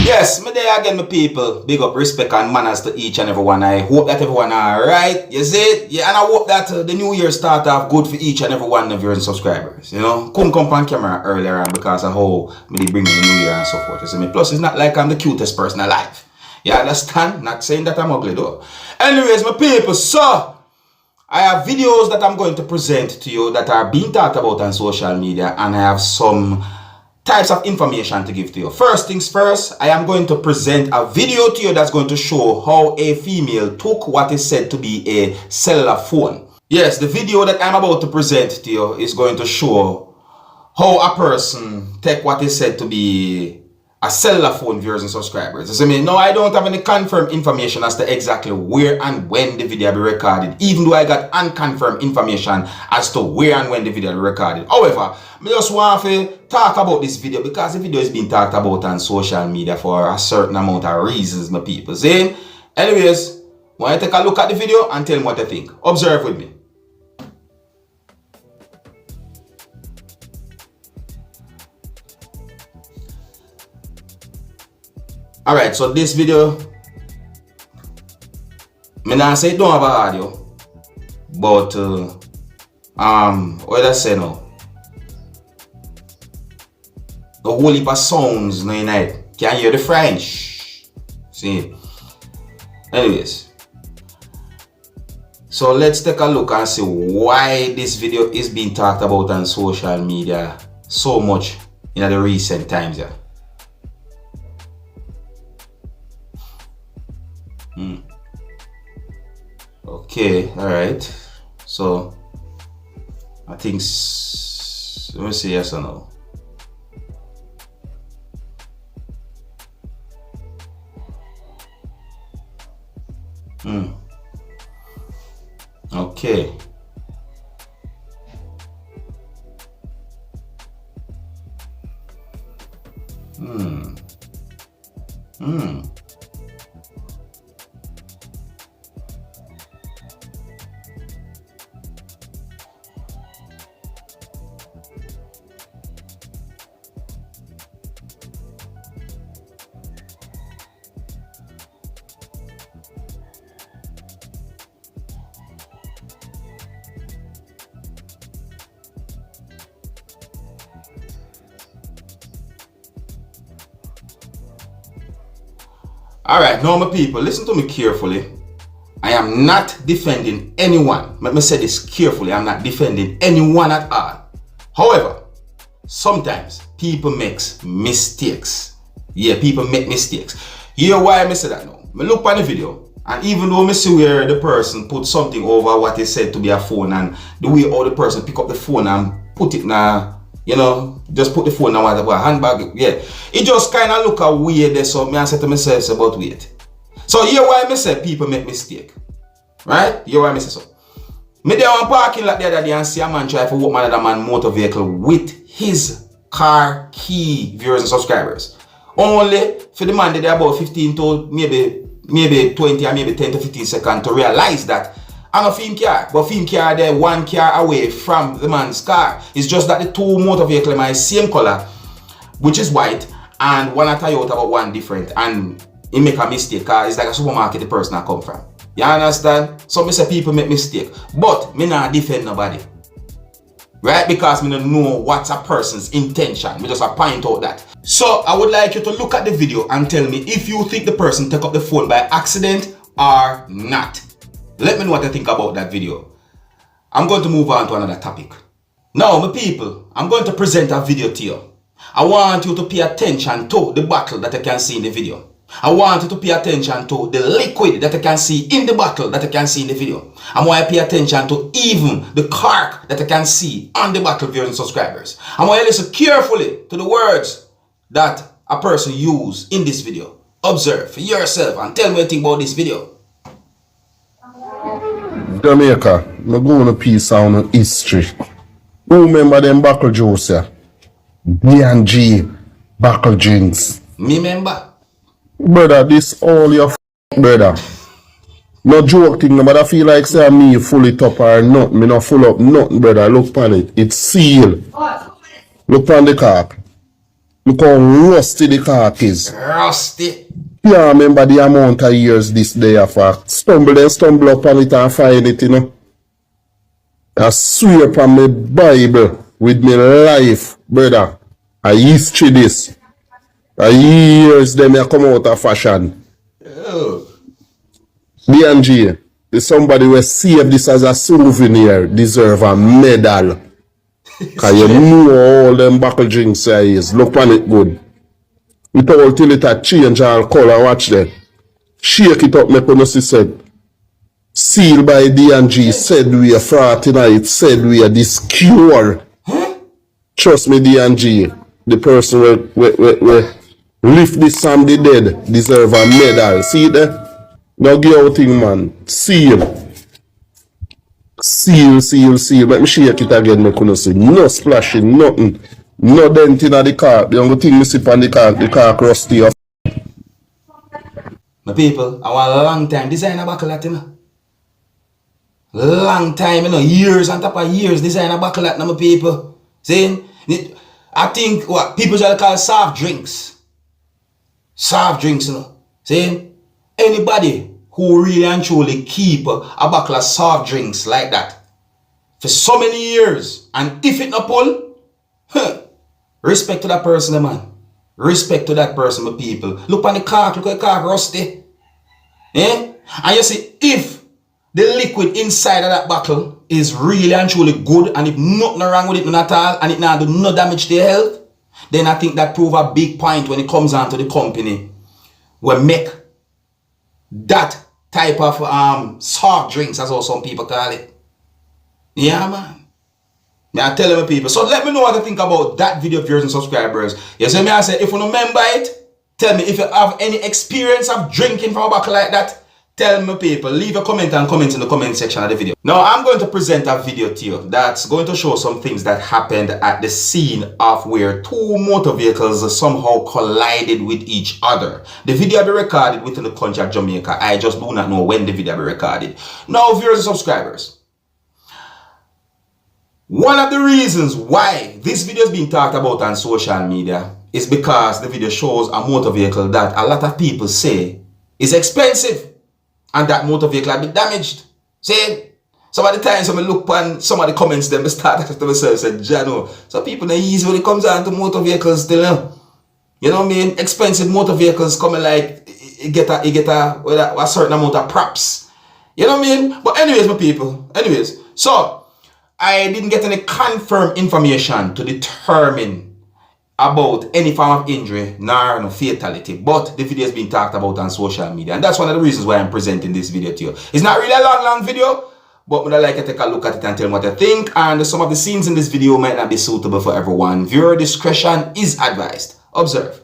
Yes, me there again, my people. Big up, respect and manners to each and everyone. I hope that everyone are right. You see it? Yeah, and I hope that the new year start off good for each and every one of your subscribers. You know, couldn't come on camera earlier on because of how me they bring in the new year and so forth. You see me? Plus, it's not like I'm the cutest person alive. You understand? Not saying that I'm ugly though. Anyways, my people, so I have videos that I'm going to present to you that are being talked about on social media, and I have some types of information to give to you. First things first, I am going to present a video to you that's going to show how a female took what is said to be a cellular phone. Yes, the video that I'm about to present to you is going to show how a person take what is said to be a cellular phone, viewers and subscribers. So, no, I don't have any confirmed information as to exactly where and when the video will be recorded, even though I got unconfirmed information as to where and when the video will be recorded. However, I just want to talk about this video because the video is being talked about on social media for a certain amount of reasons, my people. See? Anyways, want to take a look at the video and tell me what you think. Observe with me. Alright, so this video, I not say it don't have an audio, but what I say now, the whole heap of sounds in it. Can you hear the French? See? Anyways, so let's take a look and see why this video is being talked about on social media so much in the recent times. Yeah. Okay, all right. So I think let me see yes or no. Okay. Alright, now my people, listen to me carefully. I am not defending anyone. Let me say this carefully. I'm not defending anyone at all. However, sometimes people make mistakes. Yeah, people make mistakes. Hear why I say that now. I look at the video, and even though I see where the person put something over what is said to be a phone, and the way how the person pick up the phone and put it in a, you know, just put the phone in a handbag, yeah. It just kind of look a weird there, so I say to myself about wait. So here why I say people make mistake. Right? Here why I say so. Me there on parking lot the other day and see a man try to walk another man motor vehicle with his car key, viewers and subscribers. Only for the man there about 15 to maybe 20 or maybe 10 to 15 seconds to realize that I'm a film car, but film car there one car away from the man's car. It's just that the two motor vehicles are my same color, which is white, and one a Toyota but one different, and he make a mistake because it's like a supermarket the person I come from. You understand? So me say people make mistake, but me not defend nobody. Right? Because me don't know what's a person's intention. Me just point out that. So I would like you to look at the video and tell me if you think the person took up the phone by accident or not. Let me know what you think about that video. I'm going to move on to another topic. Now, my people, I'm going to present a video to you. I want you to pay attention to the bottle that you can see in the video. I want you to pay attention to the liquid that you can see in the bottle that you can see in the video. I want you to pay attention to even the cork that you can see on the bottle, viewers and subscribers. I want you to listen carefully to the words that a person used in this video. Observe for yourself and tell me what you think about this video. Jamaica, I'm going to piece on history. Who remember them buckle juice here? DnG buckle drinks. Me remember. Brother, this all your brother. No joke thing, but I feel like say me full it up or nothing. Me not full up nothing, brother. Look on it. It's sealed. Look on the cork. Look how rusty the cock is. Rusty. Yeah, remember the amount of years this day for stumble and stumble upon it and find it, you know. I swear upon my Bible with my life, brother. I history this. A years them I come out of fashion. Oh. DnG, the somebody who saved this as a souvenir deserve a medal. Cause you know all them buckle drinks there is. Look on it good. It all till it a change all color. Watch that. Shake it up, make you see said. Sealed by DnG, said we are fraud tonight, said we are this cure. Trust me, DnG, the person will lift this from the dead deserve a medal. See it there? Now give out thing, man. Seal. Seal. Let me shake it again, make you see. No splashing, nothing. No denting of the car. The only thing you see on the car rusty off. My people, I want a long time design a buckle at, you know. Long time, you know, years on top of years design a buckle at, my people. See? I think what people shall call soft drinks. Soft drinks, you know. See? Anybody who really and truly keep a buckle of soft drinks like that for so many years, and if it not pull, respect to that person, man. Respect to that person, my people. Look on the cork, look at the cork rusty. Eh? And you see, if the liquid inside of that bottle is really and truly good, and if nothing wrong with it at all, and it not do no damage to your health, then I think that prove a big point when it comes down to the company will make that type of soft drinks, as all some people call it. Yeah, man. I tell them people. So let me know what you think about that video, viewers and subscribers. You see me, I say, if you remember it, tell me if you have any experience of drinking from a bottle like that. Tell me, people. Leave a comment and comment in the comment section of the video. Now, I'm going to present a video to you that's going to show some things that happened at the scene of where two motor vehicles somehow collided with each other. The video will be recorded within the country of Jamaica. I just do not know when the video will be recorded. Now, viewers and subscribers, one of the reasons why this video is being talked about on social media is because the video shows a motor vehicle that a lot of people say is expensive. And that motor vehicle had been damaged. See? Some of the times when I look on some of the comments, then I start asking myself, say, Jano, so people are easy when it comes down to motor vehicles still. You know what I mean? Expensive motor vehicles coming like, you get a certain amount of props. You know what I mean? But anyways, my people, so I didn't get any confirmed information to determine about any form of injury nor no fatality, but the video has been talked about on social media, and that's one of the reasons why I'm presenting this video to you. It's not really a long video, but I'd like you to take a look at it and tell me what you think. And some of the scenes in this video might not be suitable for everyone. Viewer discretion is advised. Observe.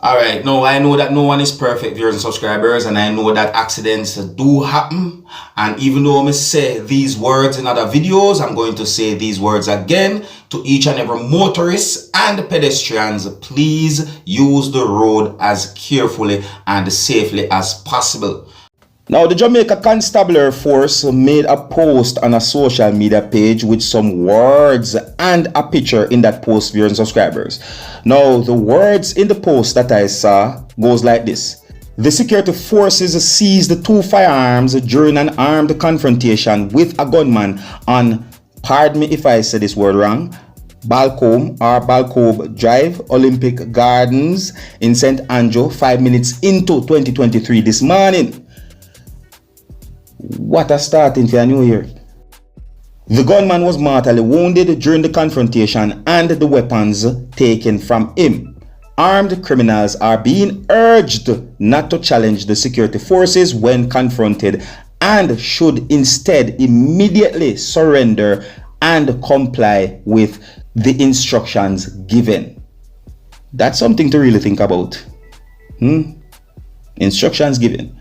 Alright, now I know that no one is perfect, viewers and subscribers, and I know that accidents do happen. And even though I say these words in other videos, I'm going to say these words again to each and every motorist and pedestrians. Please use the road as carefully and safely as possible. Now, the Jamaica Constabulary Force made a post on a social media page with some words and a picture in that post, viewers and subscribers. Now, the words in the post that I saw goes like this. The security forces seized 2 firearms during an armed confrontation with a gunman on, pardon me if I say this word wrong, Balcombe Drive, Olympic Gardens in St. Andrew, 5 minutes into 2023 this morning. What a starting for a new year. The gunman was mortally wounded during the confrontation and the weapons taken from him. Armed criminals are being urged not to challenge the security forces when confronted and should instead immediately surrender and comply with the instructions given. That's something to really think about. Instructions given.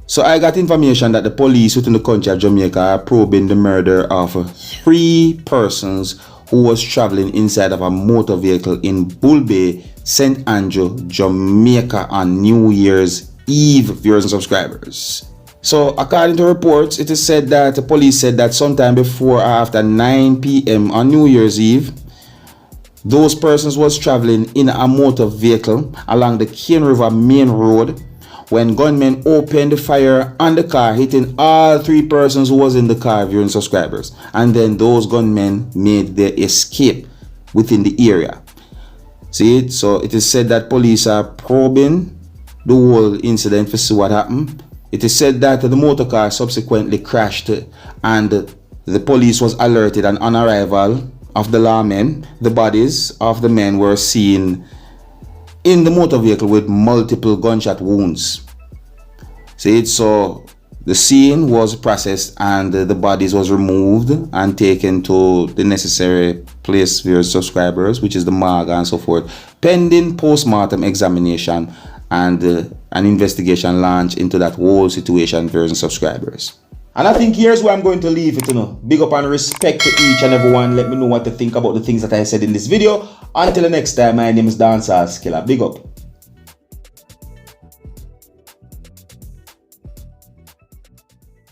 So I got information that the police within the country of Jamaica are probing the murder of 3 persons who was traveling inside of a motor vehicle in Bull Bay, St. Andrew, Jamaica on New Year's Eve, viewers and subscribers. So according to reports, it is said that the police said that sometime before or after 9 p.m. on New Year's Eve, those persons was traveling in a motor vehicle along the Cane River Main Road when gunmen opened fire on the car, hitting all 3 persons who was in the car, viewing subscribers. And then those gunmen made their escape within the area. See it? So it is said that police are probing the whole incident to see what happened. It is said that the motor car subsequently crashed and the police was alerted, and on arrival of the lawmen, the bodies of the men were seen in the motor vehicle with multiple gunshot wounds. See it? So the scene was processed and the bodies was removed and taken to the necessary place for your subscribers, which is the morgue and so forth, pending post-mortem examination and an investigation launch into that whole situation, viewers and subscribers. And I think here's where I'm going to leave it, Big up and respect to each and everyone. Let me know what to think about the things that I said in this video. Until the next time, my name is Dancehall Skilla. Big up.